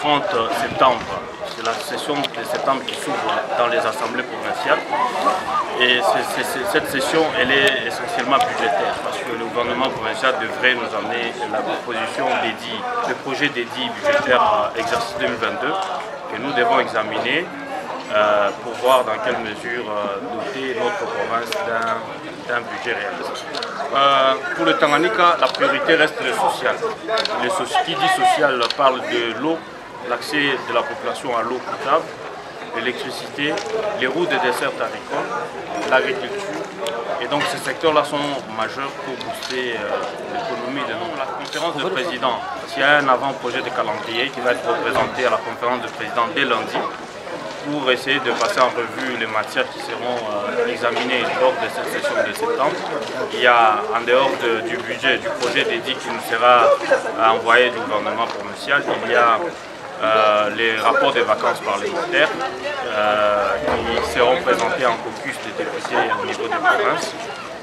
30 septembre. C'est la session de septembre qui s'ouvre dans les assemblées provinciales. Et cette session, elle est essentiellement budgétaire parce que le gouvernement provincial devrait nous amener la proposition dédiée, le projet dédié budgétaire à l'exercice 2022 que nous devons examiner pour voir dans quelle mesure doter notre province d'un budget réaliste. Pour le Tanganyika, la priorité reste le social. Qui dit social parle de l'eau, l'accès de la population à l'eau potable, l'électricité, les routes de dessert agricoles, l'agriculture. Et donc ces secteurs-là sont majeurs pour booster l'économie de nous. La conférence de présidents, il y a un avant-projet de calendrier qui va être représenté à la conférence de présidents dès lundi pour essayer de passer en revue les matières qui seront examinées lors de cette session de septembre. Il y a, en dehors du budget, du projet dédié qui nous sera envoyé du gouvernement provincial, il y a les rapports des vacances parlementaires qui seront présentés en caucus des députés au niveau des provinces.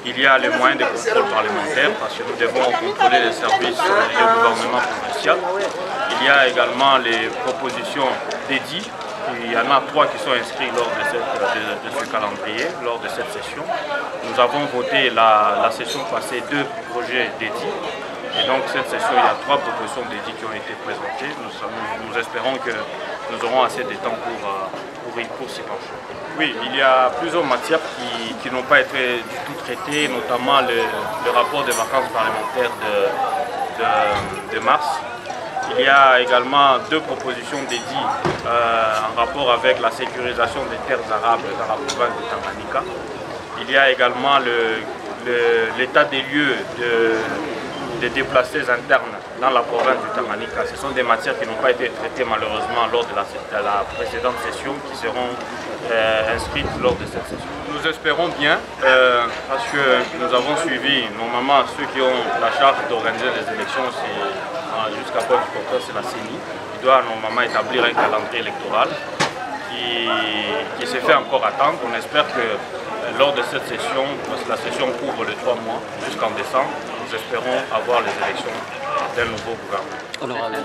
Il y a les moyens de contrôle parlementaire parce que nous devons contrôler les services du gouvernement provincial. Il y a également les propositions dédiées. Il y en a 3 qui sont inscrits lors de ce calendrier, lors de cette session. Nous avons voté la session passée 2 projets dédiés. Et donc cette session, il y a 3 propositions dédiées qui ont été présentées. Nous espérons que nous aurons assez de temps pour s'y pencher. Oui, il y a plusieurs matières qui n'ont pas été du tout traitées, notamment le rapport des vacances parlementaires de mars. Il y a également 2 propositions dédiées en rapport avec la sécurisation des terres arables dans la province de Tanganyika. Il y a également l'état des lieux des déplacés internes dans la province du Tanganyika. Ce sont des matières qui n'ont pas été traitées malheureusement lors de la précédente session, qui seront inscrites lors de cette session. Nous espérons bien, parce que nous avons suivi, normalement ceux qui ont la charge d'organiser les élections, jusqu'à preuve du contraire, c'est la CENI, qui doit normalement établir un calendrier électoral qui se fait encore attendre. On espère que lors de cette session, parce que la session couvre les 3 mois jusqu'en décembre, nous espérons avoir les élections d'un nouveau gouvernement.